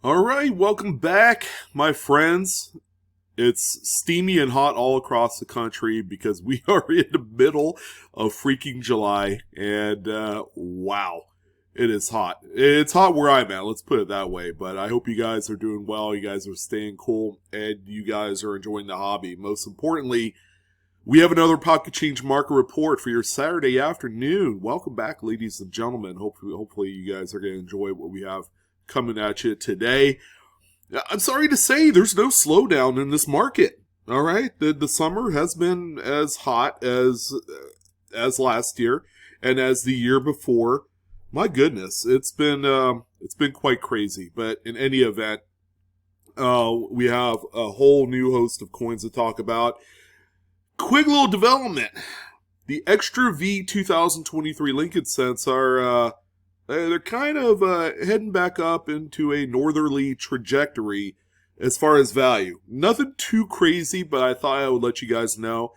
All right, welcome back, my friends. It's steamy and hot all across the country because we are in the middle of freaking July, and wow, it is hot. It's hot where I'm at, let's put it that way, but I hope you guys are doing well, you guys are staying cool, and you guys are enjoying the hobby. Most importantly, we have another Pocket Change Market Report for your Saturday afternoon. Welcome back, ladies and gentlemen. Hopefully you guys are going to enjoy what we have coming at you today. I'm sorry to say there's no slowdown in this market. All right, the summer has been as hot as last year and as the year before. My goodness, it's been quite crazy. But in any event, we have a whole new host of coins to talk about. Quick little development: the Extra V 2023 Lincoln cents are. They're kind of heading back up into a northerly trajectory as far as value. Nothing too crazy, but I thought I would let you guys know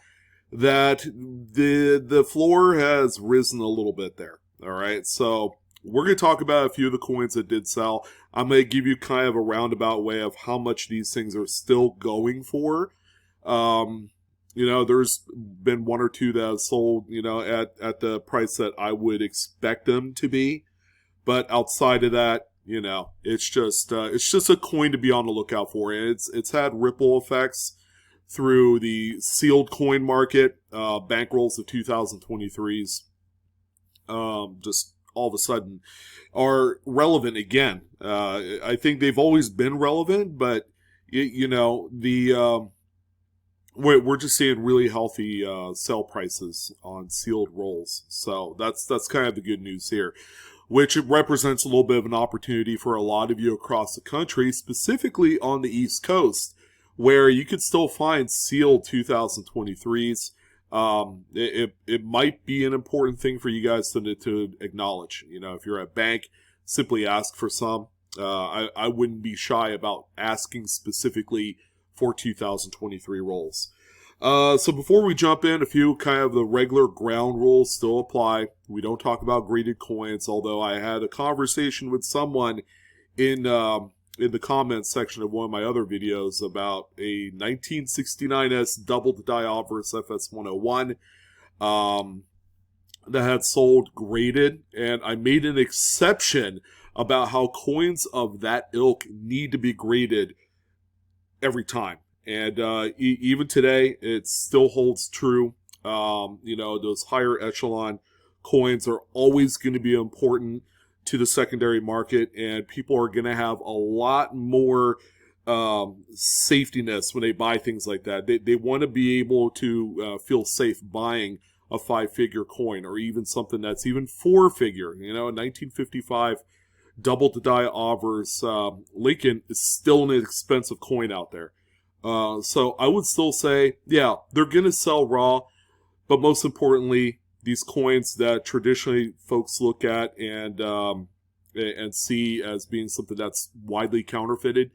that the floor has risen a little bit there. All right, so we're going to talk about a few of the coins that did sell. I'm going to give you kind of a roundabout way of how much these things are still going for. There's been one or two that have sold, at the price that I would expect them to be. But outside of that, it's just a coin to be on the lookout for. And it's had ripple effects through the sealed coin market. Bankrolls of 2023s just all of a sudden are relevant again. I think they've always been relevant, but we're just seeing really healthy sell prices on sealed rolls. So that's kind of the good news here, which represents a little bit of an opportunity for a lot of you across the country, specifically on the East Coast, where you could still find sealed 2023s. It might be an important thing for you guys to acknowledge. If you're at a bank, simply ask for some. I wouldn't be shy about asking specifically for 2023 rolls. So before we jump in, a few kind of the regular ground rules still apply. We don't talk about graded coins, although I had a conversation with someone in the comments section of one of my other videos about a 1969S double die obverse FS101 that had sold graded, and I made an exception about how coins of that ilk need to be graded every time. And even today, it still holds true. Those higher echelon coins are always going to be important to the secondary market, and people are going to have a lot more safetiness when they buy things like that. They want to be able to feel safe buying a 5-figure coin, or even something that's even 4-figure. A 1955 double to die obverse Lincoln is still an expensive coin out there. So I would still say, yeah, they're going to sell raw, but most importantly, these coins that traditionally folks look at and see as being something that's widely counterfeited,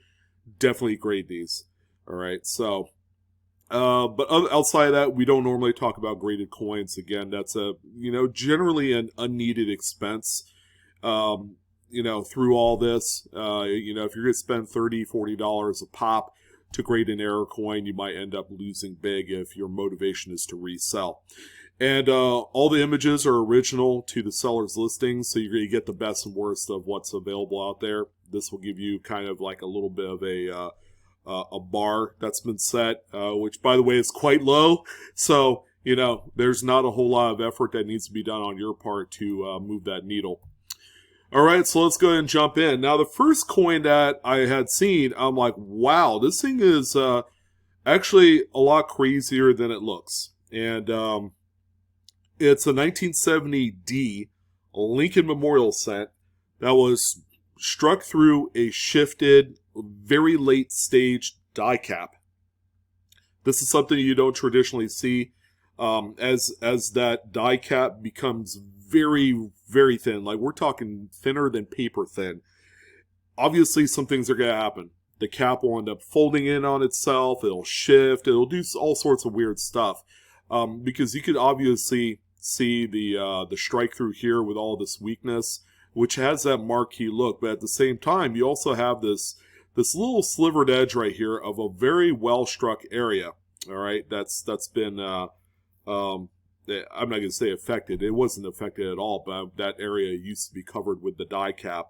definitely grade these. All right, so but outside of that, we don't normally talk about graded coins. Again, that's generally an unneeded expense. Through all this, if you're going to spend $30, $40 a pop to grade an error coin, you might end up losing big if your motivation is to resell. And all the images are original to the seller's listings, so you're going to get the best and worst of what's available out there. This will give you kind of like a little bit of a bar that's been set, which, by the way, is quite low. So, there's not a whole lot of effort that needs to be done on your part to move that needle. All right, so let's go ahead and jump in. Now, the first coin that I had seen, I'm like, wow, this thing is actually a lot crazier than it looks. And it's a 1970D Lincoln Memorial cent that was struck through a shifted, very late stage die cap. This is something you don't traditionally see. As that die cap becomes very, very thin, like we're talking thinner than paper thin, obviously some things are going to happen. The cap will end up folding in on itself, it'll shift, it'll do all sorts of weird stuff, because you could obviously see the strike through here with all this weakness which has that marquee look. But at the same time, you also have this little slivered edge right here of a very well struck area. All right, that's been I'm not going to say affected. It wasn't affected at all, but that area used to be covered with the die cap.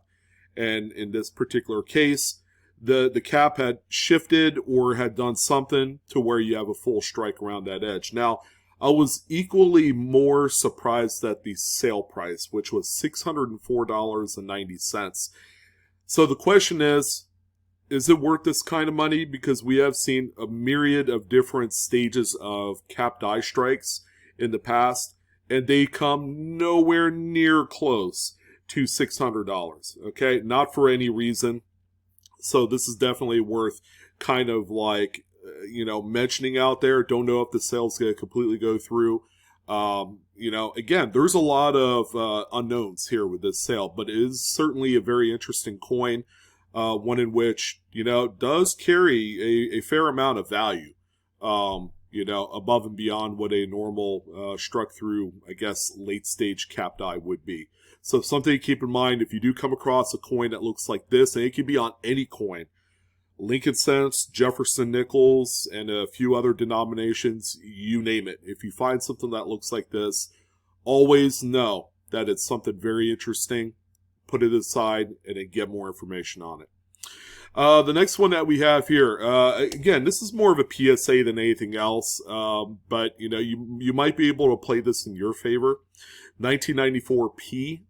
And in this particular case, the cap had shifted or had done something to where you have a full strike around that edge. Now, I was equally more surprised at the sale price, which was $604.90. So the question is it worth this kind of money? Because we have seen a myriad of different stages of cap die strikes in the past, and they come nowhere near close to $600. Okay, not for any reason. So this is definitely worth kind of like, mentioning out there. Don't know if the sale's going to completely go through. Again, there's a lot of unknowns here with this sale, but it is certainly a very interesting coin. One in which, does carry a fair amount of value, above and beyond what a normal struck through, I guess, late stage cap die would be. So something to keep in mind if you do come across a coin that looks like this, and it can be on any coin, Lincoln cents, Jefferson nickels, and a few other denominations, you name it. If you find something that looks like this, always know that it's something very interesting. Put it aside and then get more information on it. The next one that we have here, again, this is more of a PSA than anything else, but you might be able to play this in your favor. 1994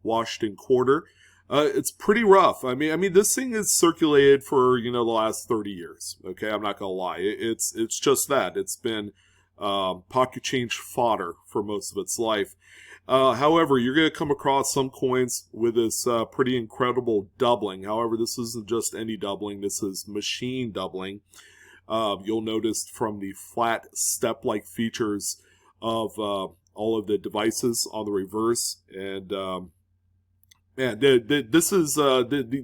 Washington quarter. It's pretty rough. I mean, this thing is circulated for the last 30 years. Okay, I'm not gonna lie. It's just that it's been pocket change fodder for most of its life. However, you're going to come across some coins with this pretty incredible doubling. However, this isn't just any doubling. This is machine doubling. You'll notice from the flat step-like features of all of the devices on the reverse. And,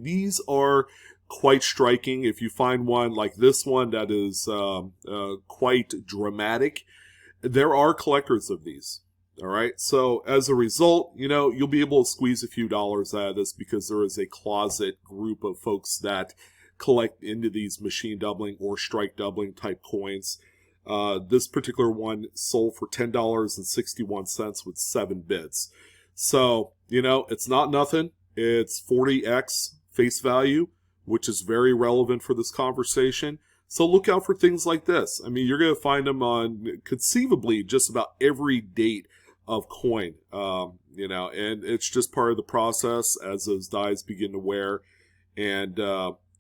these are quite striking. If you find one like this one that is quite dramatic, there are collectors of these. All right, so as a result, you'll be able to squeeze a few dollars out of this because there is a closet group of folks that collect into these machine doubling or strike doubling type coins. This particular one sold for $10.61 with 7 bids. So, it's not nothing. It's 40x face value, which is very relevant for this conversation. So look out for things like this. I mean, you're going to find them on conceivably just about every date of coin, and it's just part of the process as those dies begin to wear. And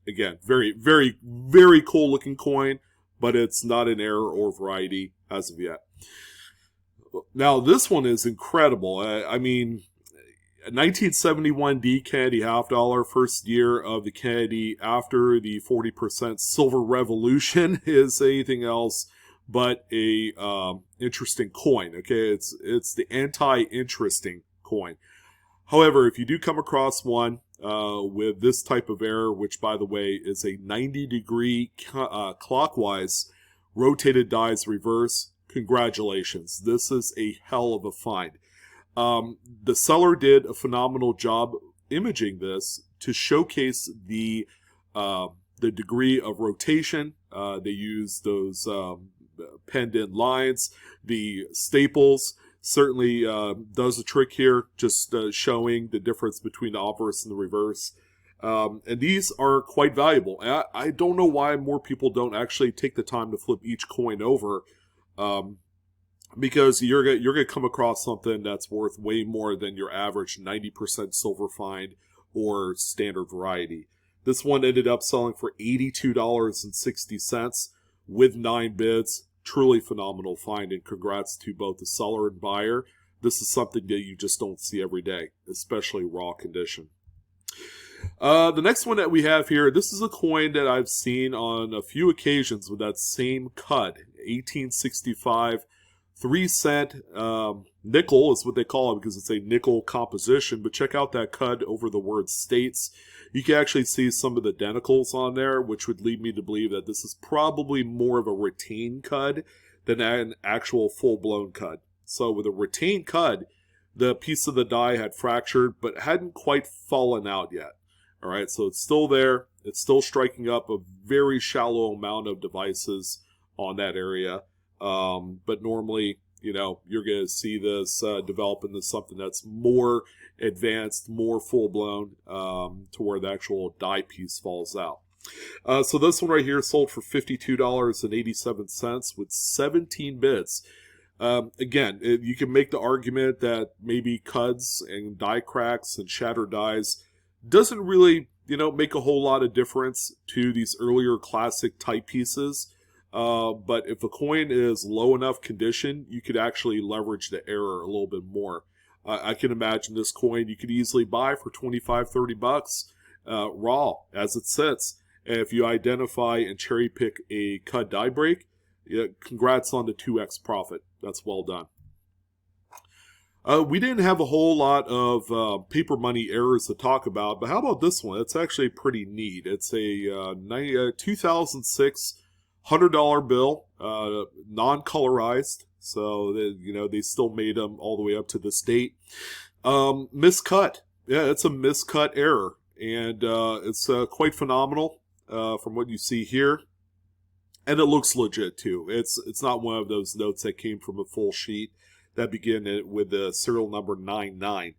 again, very, very, very cool looking coin, but it's not an error or variety as of yet. Now, this one is incredible. I mean, 1971 D Kennedy half dollar, first year of the Kennedy after the 40% silver revolution, is anything else but a interesting coin. Okay, it's the anti-interesting coin. However, if you do come across one with this type of error, which by the way is a 90-degree clockwise rotated dies reverse, congratulations. This is a hell of a find. The seller did a phenomenal job imaging this to showcase the degree of rotation. They used those penned-in lines. The staples certainly does a trick here, just showing the difference between the obverse and the reverse. And these are quite valuable. And I don't know why more people don't actually take the time to flip each coin over, because you're gonna come across something that's worth way more than your average 90% silver find or standard variety. This one ended up selling for $82.60 with 9 bids. Truly phenomenal find, and congrats to both the seller and buyer. This is something that you just don't see every day, especially raw condition. The next one that we have here, this is a coin that I've seen on a few occasions with that same cut. 1865 3-cent nickel is what they call it because it's a nickel composition, but check out that cut over the word states. You can actually see some of the denticles on there, which would lead me to believe that this is probably more of a retained cud than an actual full-blown cud. So with a retained cud, the piece of the die had fractured, but hadn't quite fallen out yet. All right, so it's still there. It's still striking up a very shallow amount of devices on that area. But normally, you're going to see this develop into something that's more advanced, more full-blown, to where the actual die piece falls out. So this one right here sold for $52.87 with 17 bits. Again, you can make the argument that maybe cuds and die cracks and shattered dies doesn't really, make a whole lot of difference to these earlier classic type pieces. But if a coin is low enough condition, you could actually leverage the error a little bit more. I can imagine this coin you could easily buy for $25-30 raw as it sits. And if you identify and cherry pick a cut die break, congrats on the 2x profit. That's well done. We didn't have a whole lot of paper money errors to talk about, but how about this one? It's actually pretty neat. It's a 2006 $100 bill, non-colorized, so they still made them all the way up to this date. Miscut. Yeah, it's a miscut error, and it's quite phenomenal from what you see here. And it looks legit too. It's not one of those notes that came from a full sheet that begin with the serial number 99.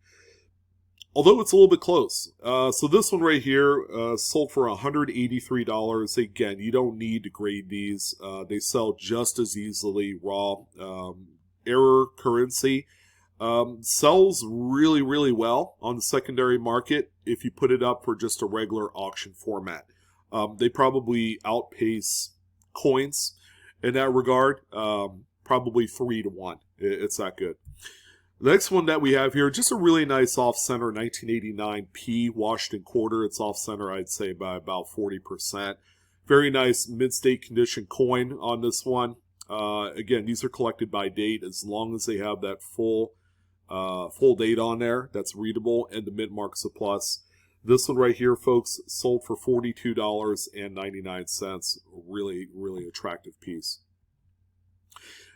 Although it's a little bit close. So this one right here sold for $183. Again, you don't need to grade these. They sell just as easily raw. Error currency sells really, really well on the secondary market if you put it up for just a regular auction format. They probably outpace coins in that regard, probably 3-1. It's that good. The next one that we have here, just a really nice off-center 1989 P Washington quarter. It's off-center, I'd say, by about 40%. Very nice mid-state condition coin on this one. Again, these are collected by date as long as they have that full date on there that's readable, and the mint mark's a plus. This one right here, folks, sold for $42.99. Really, really attractive piece.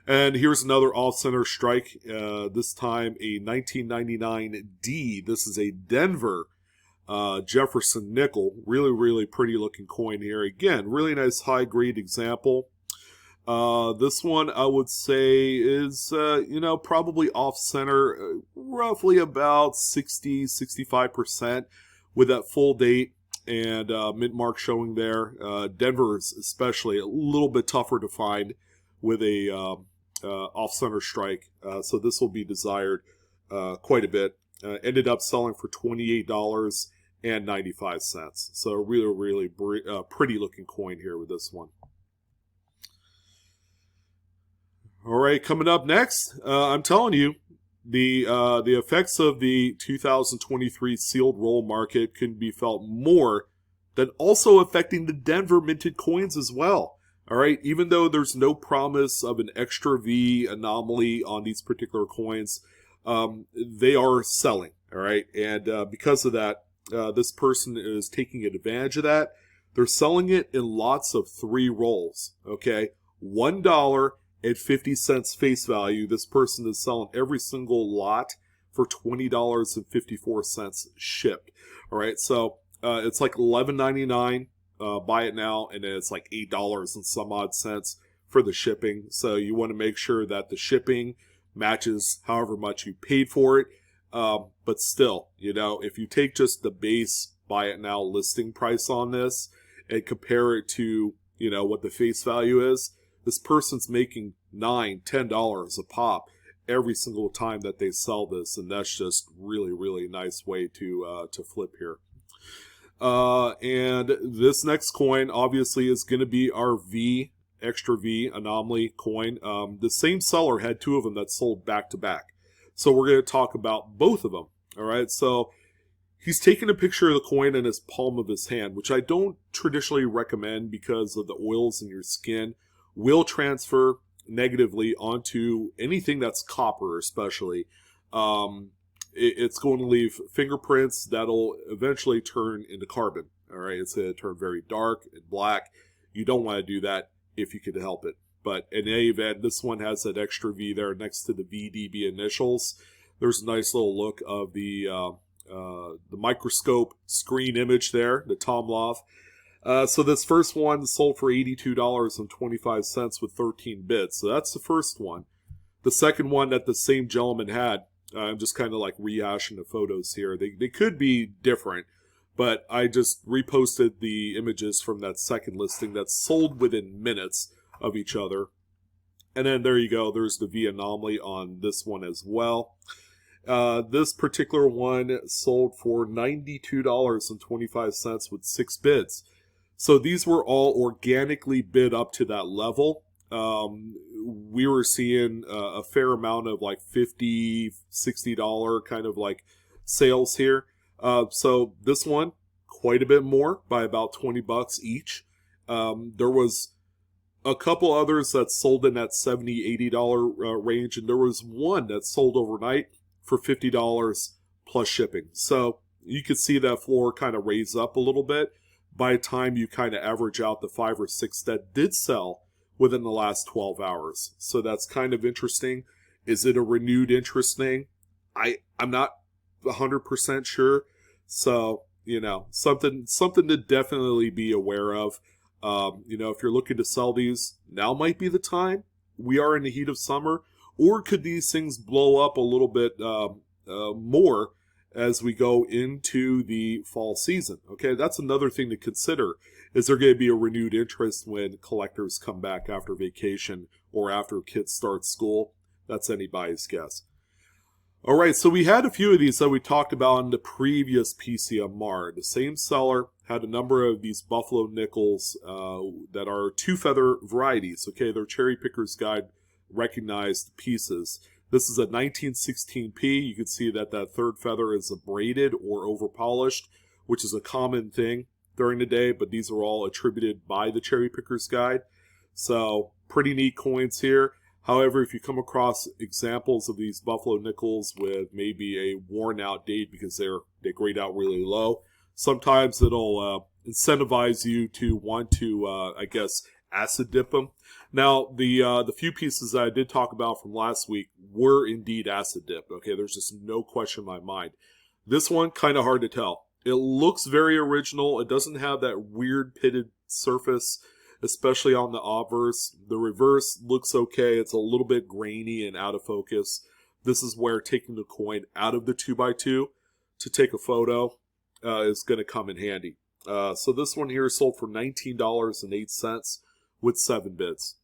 And here's another off-center strike, this time a 1999 D. This is a Denver Jefferson nickel. Really, really pretty looking coin here. Again, really nice high-grade example. This one, I would say, is, probably off-center, roughly about 60-65%. With that full date and mint mark showing there. Denver is especially a little bit tougher to find with a off-center strike. So this will be desired quite a bit. Ended up selling for $28.95. So really, really pretty looking coin here with this one. All right, coming up next, I'm telling you, the effects of the 2023 sealed roll market can be felt more than also affecting the Denver minted coins as well. All right, even though there's no promise of an extra V anomaly on these particular coins, they are selling. All right, and because of that, this person is taking advantage of that. They're selling it in lots of 3 rolls. Okay, $1.50 face value. This person is selling every single lot for $20.54 shipped. All right, so it's like $11.99. Buy it now, and then it's like $8 and some odd cents for the shipping. So you want to make sure that the shipping matches however much you paid for it. But still, if you take just the base buy it now listing price on this and compare it to what the face value is, this person's making $9-10 a pop every single time that they sell this, and that's just really, really nice way to flip here. And this next coin obviously is going to be our extra V anomaly coin. The same seller had 2 of them that sold back to back, so we're going to talk about both of them. All right, so he's taking a picture of the coin in his palm of his hand, which I don't traditionally recommend because of the oils in your skin will transfer negatively onto anything that's copper, especially. It's going to leave fingerprints that'll eventually turn into carbon. All right, it's going to turn very dark and black. You don't want to do that if you can help it. But in any event, this one has that extra V there next to the VDB initials. There's a nice little look of the microscope screen image there, the Tomlov. So this first one sold for $82.25 with 13 bits. So that's the first one. The second one that the same gentleman had, I'm just kind of like rehashing the photos here. They could be different, but I just reposted the images from that second listing that sold within minutes of each other. And then there you go. There's the V anomaly on this one as well. This particular one sold for $92.25 with 6 bids. So these were all organically bid up to that level. We were seeing a fair amount of like $50, $60 kind of like sales here. So this one, quite a bit more by about $20 each. There was a couple others that sold in that $70, $80 range, and there was one that sold overnight for $50 plus shipping. So you could see that floor kind of raise up a little bit by the time you kind of average out the 5 or 6 that did sell within the last 12 hours. So that's kind of interesting. Is it a renewed interest thing? I'm not 100% sure. So, something to definitely be aware of. If you're looking to sell these, now might be the time. We are in the heat of summer. Or could these things blow up a little bit more as we go into the fall season? Okay, that's another thing to consider. Is there going to be a renewed interest when collectors come back after vacation or after kids start school? That's anybody's guess. All right, so we had a few of these that we talked about in the previous PCMR. The same seller had a number of these buffalo nickels that are 2-feather varieties. Okay, they're Cherry Picker's Guide recognized pieces. This is a 1916P. You can see that third feather is abraded or overpolished, which is a common thing during the day, but these are all attributed by the Cherry Picker's Guide. So pretty neat coins here. However, if you come across examples of these buffalo nickels with maybe a worn out date because they grade out really low, sometimes it'll incentivize you to want to, acid dip them. Now, the few pieces that I did talk about from last week were indeed acid dipped. Okay, there's just no question in my mind. This one, kind of hard to tell. It looks very original. It doesn't have that weird pitted surface, especially on the obverse. The reverse looks okay. It's a little bit grainy and out of focus. This is where taking the coin out of the 2x2 to take a photo is going to come in handy. So this one here sold for $19.08 with 7 bids.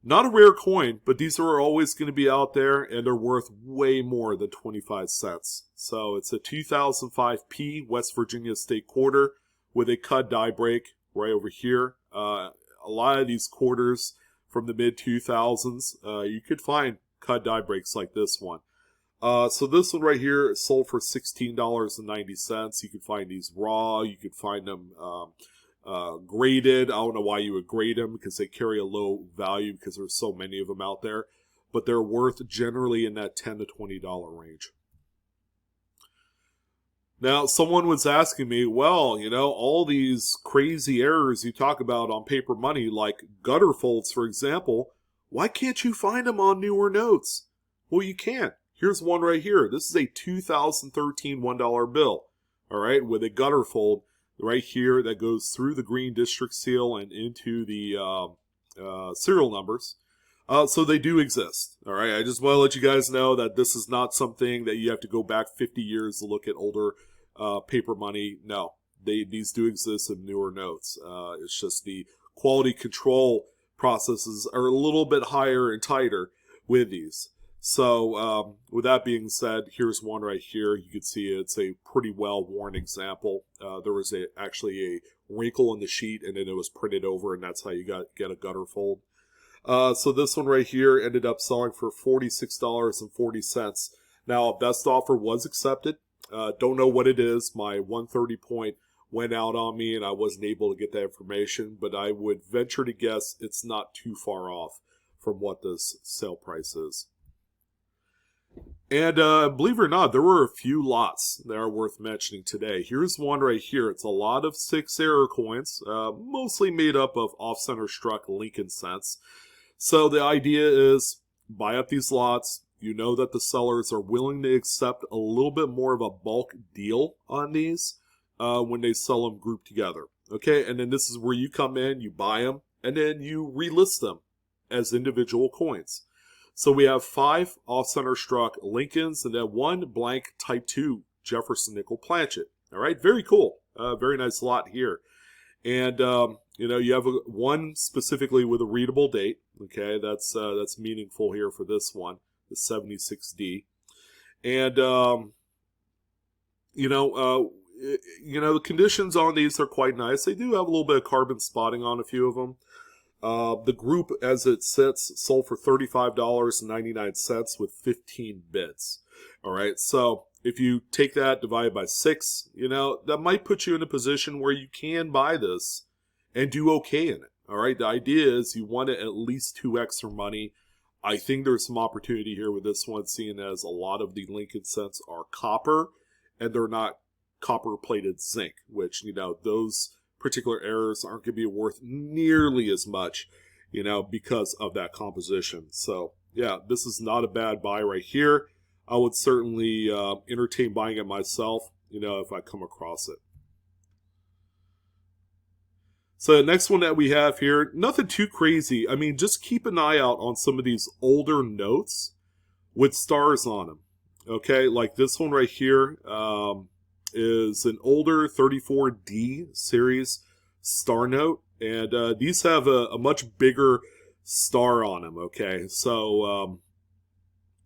Not a rare coin, but these are always going to be out there, and they're worth way more than 25 cents. So it's a 2005P West Virginia State quarter with a cut die break right over here. A lot of these quarters from the mid-2000s, you could find cut die breaks like this one. So this one right here sold for $16.90. You can find these raw. You could find them graded. I don't know why you would grade them because they carry a low value because there's so many of them out there. But they're worth generally in that $10 to $20 range. Now, someone was asking me, well, all these crazy errors you talk about on paper money, like gutter folds, for example, why can't you find them on newer notes? Well, you can't. Here's one right here. This is a 2013 $1 bill, all right, with a gutter fold right here that goes through the green district seal and into the serial numbers. So they do exist, all right? I just want to let you guys know that this is not something that you have to go back 50 years to look at older paper money. No, these do exist in newer notes. It's just the quality control processes are a little bit higher and tighter with these. So with that being said, here's one right here. You can see it's a pretty well-worn example. There was actually a wrinkle in the sheet, and then it was printed over, and that's how you get a gutter fold. So this one right here ended up selling for $46.40. Now, a best offer was accepted. Don't know what it is. My 130 point went out on me, and I wasn't able to get that information, but I would venture to guess it's not too far off from what this sale price is. And believe it or not, there were a few lots that are worth mentioning today. Here's one right here. It's a lot of 6 error coins, mostly made up of off-center struck Lincoln cents. So the idea is buy up these lots, You know that the sellers are willing to accept a little bit more of a bulk deal on these when they sell them grouped together. Okay, and then this is where you come in, you buy them, and then you relist them as individual coins. So we have 5 off-center struck Lincolns and then 1 blank Type 2 Jefferson nickel planchet. All right, very cool. Very nice lot here. And, you have one specifically with a readable date. Okay, that's meaningful here for this one, the 76D. And, the conditions on these are quite nice. They do have a little bit of carbon spotting on a few of them. The group, as it sits, sold for $35.99 with 15 bids. All right, so if you take that, divide by 6, that might put you in a position where you can buy this and do okay in it. All right, the idea is you want to at least 2x your money. I think there's some opportunity here with this one, seeing as a lot of the Lincoln cents are copper, and they're not copper-plated zinc, which, those particular errors aren't going to be worth nearly as much, because of that composition. So, yeah, this is not a bad buy right here. I would certainly entertain buying it myself, if I come across it. So the next one that we have here, nothing too crazy. I mean, just keep an eye out on some of these older notes with stars on them. Okay, like this one right here is an older 34D series star note. And these have a much bigger star on them, okay? So,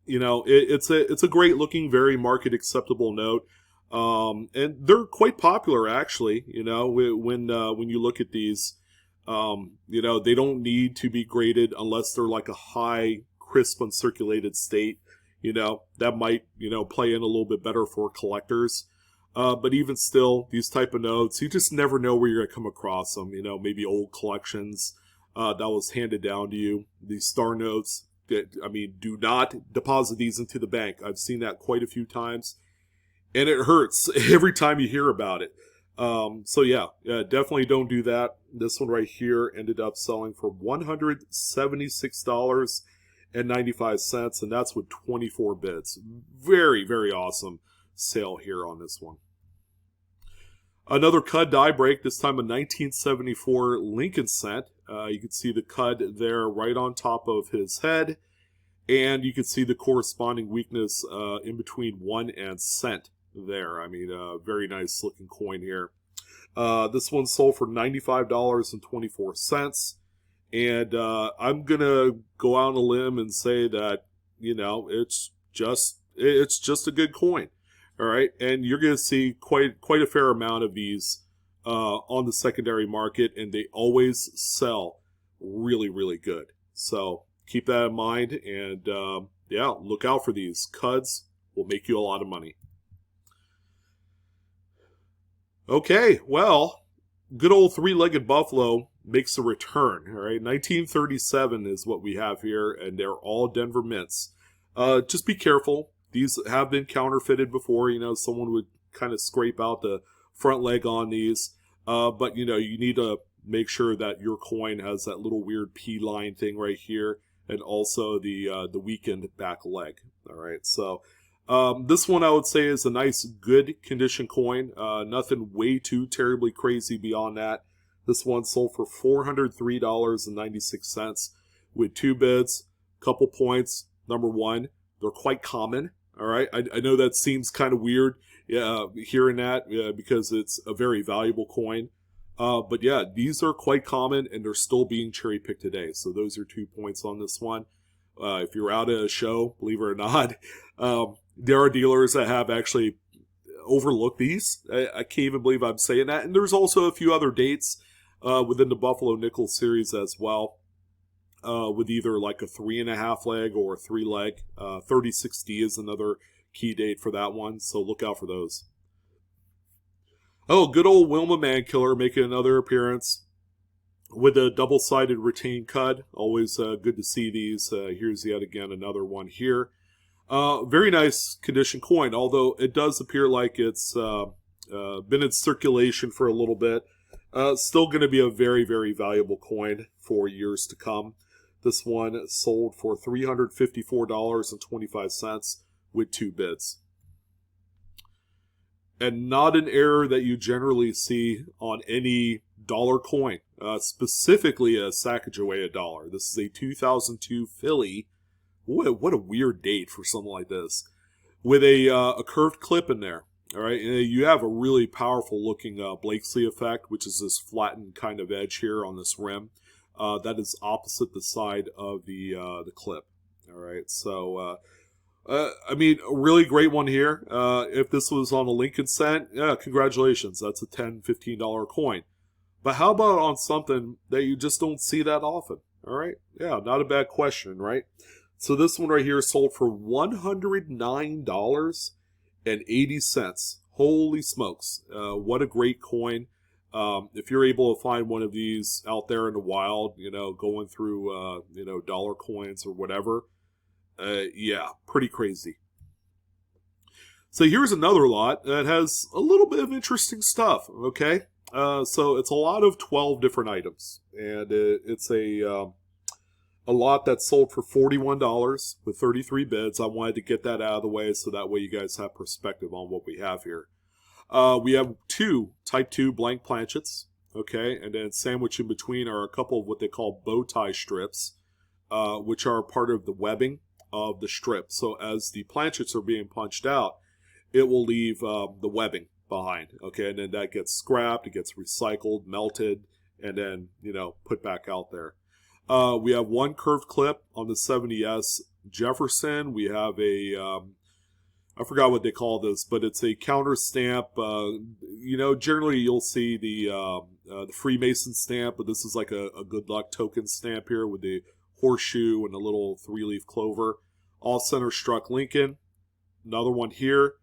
it's a great looking, very market acceptable note. And they're quite popular, actually, when you look at these. They don't need to be graded unless they're like a high, crisp, uncirculated state. That might, play in a little bit better for collectors. But even still, these type of notes, you just never know where you're going to come across them. Maybe old collections that was handed down to you. These star notes, do not deposit these into the bank. I've seen that quite a few times. And it hurts every time you hear about it. So yeah, definitely don't do that. This one right here ended up selling for $176.95, and that's with 24 bids. Very, very awesome sale here on this one. Another Cud die break, this time a 1974 Lincoln cent. You can see the Cud there right on top of his head, and you can see the corresponding weakness in between 1 and cent there. Very nice looking coin here. This one sold for $95.24, and I'm gonna go out on a limb and say that it's just a good coin. All right, and you're going to see quite a fair amount of these on the secondary market, and they always sell really, really good. So keep that in mind, and look out for these. Cuds will make you a lot of money. Okay, well, good old three-legged buffalo makes a return. All right, 1937 is what we have here, and they're all Denver mints. Just be careful. These have been counterfeited before. Someone would kind of scrape out the front leg on these. But, you need to make sure that your coin has that little weird P line thing right here, and also the weakened back leg. All right, so this one I would say is a nice, good condition coin. Nothing way too terribly crazy beyond that. This one sold for $403.96 with 2 bids, couple points. Number 1, they're quite common. All right, I know that seems kind of weird hearing that because it's a very valuable coin. But yeah, these are quite common, and they're still being cherry-picked today. So those are 2 points on this one. If you're out at a show, believe it or not, there are dealers that have actually overlooked these. I can't even believe I'm saying that. And there's also a few other dates within the Buffalo Nickel series as well. With either like a 3.5 leg or a 3 leg. 36D is another key date for that one, so look out for those. Oh, good old Wilma Mankiller making another appearance with a double-sided retained Cud. Always good to see these. Here's yet again another one here. Very nice condition coin, although it does appear like it's been in circulation for a little bit. Still going to be a very, very valuable coin for years to come. This one sold for $354.25 with 2 bids. And not an error that you generally see on any dollar coin, specifically a Sacagawea dollar. This is a 2002 Philly. What a weird date for something like this. With a curved clip in there. All right, and you have a really powerful looking Blakesley effect, which is this flattened kind of edge here on this rim. That is opposite the side of the clip. All right, so I mean, a really great one here. If this was on a Lincoln cent, yeah, congratulations. That's a $10, $15 coin. But how about on something that you just don't see that often? All right, yeah, not a bad question, right? So this one right here sold for $109.80. Holy smokes. What a great coin. If you're able to find one of these out there in the wild, going through, dollar coins or whatever, yeah, pretty crazy. So here's another lot that has a little bit of interesting stuff, okay? So it's a lot of 12 different items, and it's a lot that sold for $41 with 33 bids. I wanted to get that out of the way so that way you guys have perspective on what we have here. We have 2 Type 2 blank planchets, okay, and then sandwiched in between are a couple of what they call bow tie strips, which are part of the webbing of the strip. So as the planchets are being punched out, it will leave the webbing behind, okay, and then that gets scrapped, it gets recycled, melted, and then, put back out there. We have 1 curved clip on the 70S Jefferson. We have a, I forgot what they call this, but it's a counter stamp. Generally you'll see the Freemason stamp, but this is like a good luck token stamp here with the horseshoe and a little 3-leaf clover. Off-center struck Lincoln. Another one here.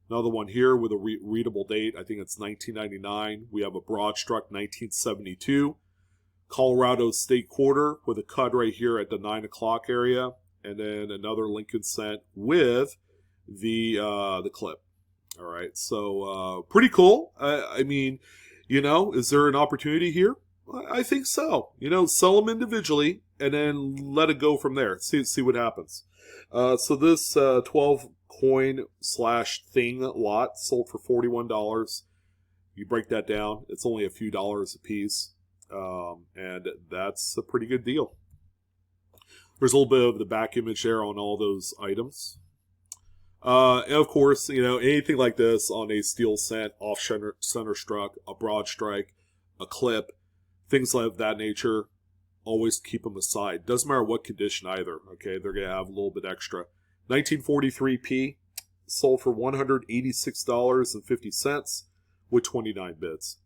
Another one here with a readable date. I think it's 1999. We have a broad struck 1972. Colorado State Quarter with a cut right here at the 9 o'clock area. And then another Lincoln cent with the clip. All right, so pretty cool. I mean, is there an opportunity here? I think so. Sell them individually and then let it go from there. See what happens. So this 12 coin / thing lot sold for $41. You break that down, it's only a few dollars a piece. And that's a pretty good deal. There's a little bit of the back image there on all those items. And of course, anything like this on a steel cent, off center struck, a broad strike, a clip, things of that nature, always keep them aside. Doesn't matter what condition either, okay? They're going to have a little bit extra. 1943p sold for $186.50 with 29 bids.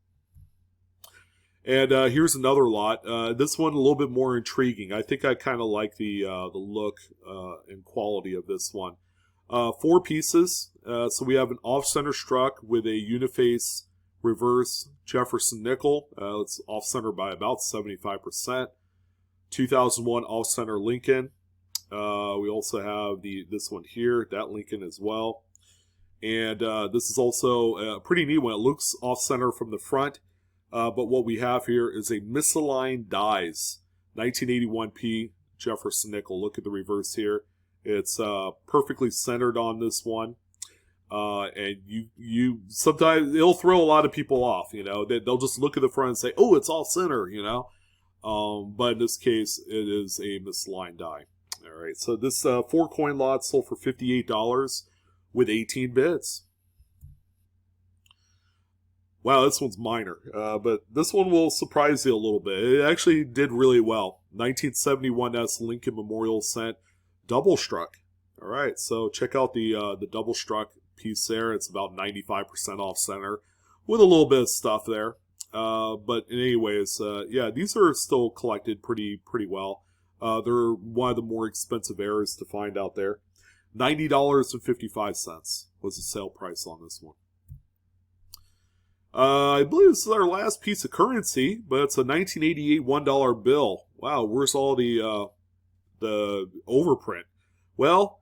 And here's another lot. This one a little bit more intriguing. I think I kind of like the look and quality of this one. 4 pieces. So we have an off-center struck with a uniface reverse Jefferson nickel. It's off-center by about 75%. 2001 off-center Lincoln. We also have this one here, that Lincoln as well. And this is also a pretty neat one. It looks off-center from the front. But what we have here is a misaligned dies 1981p Jefferson nickel. Look at the reverse here. It's perfectly centered on this one. And you sometimes it'll throw a lot of people off. They'll just look at the front and say, "Oh, it's off center." But in this case, it is a misaligned die. All right. So this 4 coin lot sold for $58 with 18 bids. Wow, this one's minor, but this one will surprise you a little bit. It actually did really well. 1971 Lincoln Memorial Cent double struck. All right, so check out the double struck piece there. It's about 95% off center with a little bit of stuff there. But anyways, yeah, these are still collected pretty well. They're one of the more expensive errors to find out there. $90.55 was the sale price on this one. I believe this is our last piece of currency, but it's a 1988 $1 bill. Wow, where's all the overprint? Well,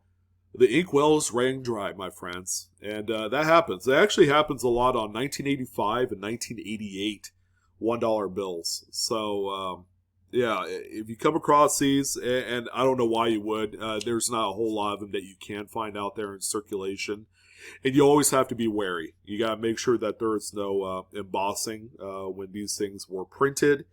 the inkwells ran dry, my friends, and that happens. It actually happens a lot on 1985 and 1988 $1 bills. So, yeah, if you come across these, and I don't know why you would, there's not a whole lot of them that you can find out there in circulation. And you always have to be wary. You got to make sure that there is no embossing when these things were printed.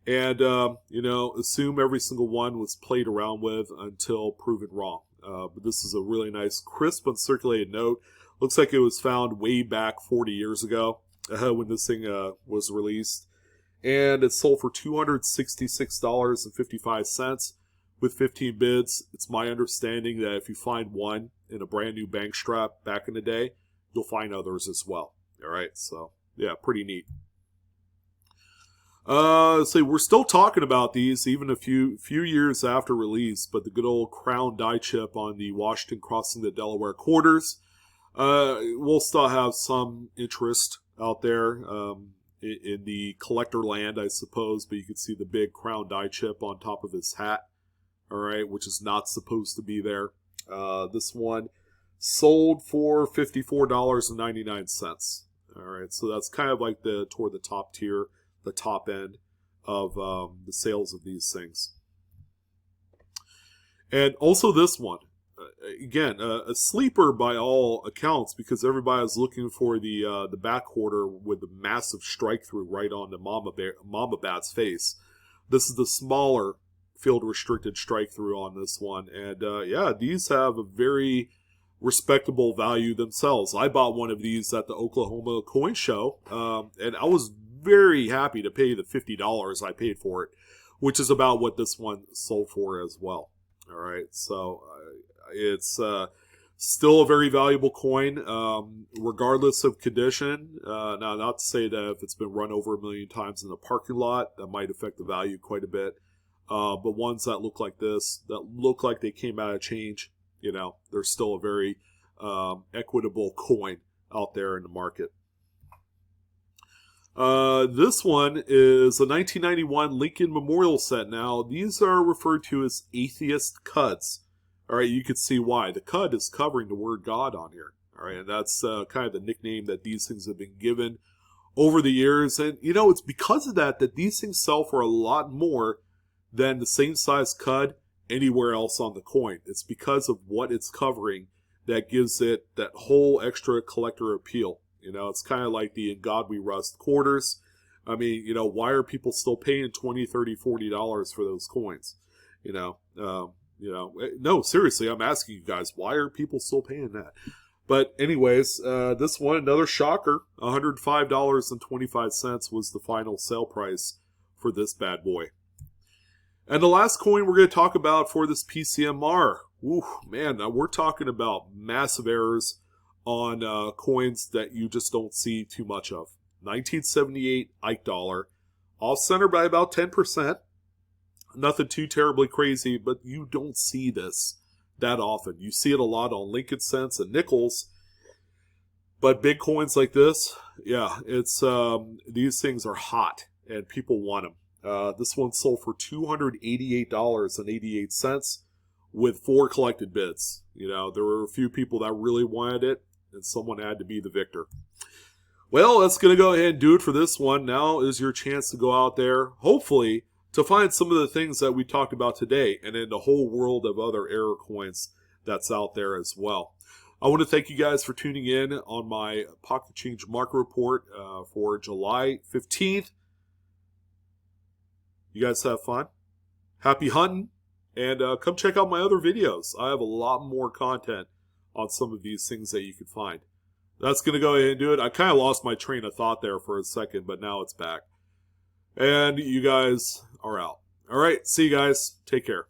And, assume every single one was played around with until proven wrong. But this is a really nice, crisp, uncirculated note. Looks like it was found way back 40 years ago when this thing was released. And it sold for $266.55 with 15 bids. It's my understanding that if you find one in a brand new bank strap back in the day, you'll find others as well. All right, so yeah, pretty neat. So we're still talking about these even a few years after release, but the good old crown die chip on the Washington crossing the Delaware quarters will still have some interest out there in the collector land, I suppose, but you can see the big crown die chip on top of his hat, all right, which is not supposed to be there. This one sold for $54.99. All right, so that's kind of like toward the top tier, the top end of the sales of these things. And also this one, again, a sleeper by all accounts, because everybody is looking for the back quarter with the massive strike through right on the Mama Bat's face. This is the smaller field restricted strike through on this one, and yeah, these have a very respectable value themselves. I bought one of these at the Oklahoma Coin Show, and I was very happy to pay the $50 I paid for it, which is about what this one sold for as well. All right, so it's still a very valuable coin, regardless of condition. Now, not to say that if it's been run over 1 million times in the parking lot, that might affect the value quite a bit. But ones that look like this, that look like they came out of change, they're still a very equitable coin out there in the market. This one is a 1991 Lincoln Memorial set. Now, these are referred to as atheist cuds. All right, you can see why. The cud is covering the word God on here. All right, and that's kind of the nickname that these things have been given over the years. And, it's because of that these things sell for a lot more than the same size cud anywhere else on the coin. It's because of what it's covering that gives it that whole extra collector appeal. It's kind of like the In God We Rust quarters. I mean, why are people still paying $20, $30, $40 for those coins? No, seriously, I'm asking you guys, why are people still paying that? But anyways, this one, another shocker, $105.25 was the final sale price for this bad boy. And the last coin we're going to talk about for this PCMR. Ooh, man, now we're talking about massive errors on coins that you just don't see too much of. 1978 Ike dollar, off center by about 10%. Nothing too terribly crazy, but you don't see this that often. You see it a lot on Lincoln cents and nickels, but big coins like this, yeah, it's these things are hot and people want them. This one sold for $288.88 with 4 collected bids. There were a few people that really wanted it, and someone had to be the victor. Well, that's going to go ahead and do it for this one. Now is your chance to go out there, hopefully, to find some of the things that we talked about today, and in the whole world of other error coins that's out there as well. I want to thank you guys for tuning in on my Pocket Change Market Report for July 15th. You guys have fun. Happy hunting. And come check out my other videos. I have a lot more content on some of these things that you can find. That's going to go ahead and do it. I kind of lost my train of thought there for a second, but now it's back. And you guys are out. All right. See you guys. Take care.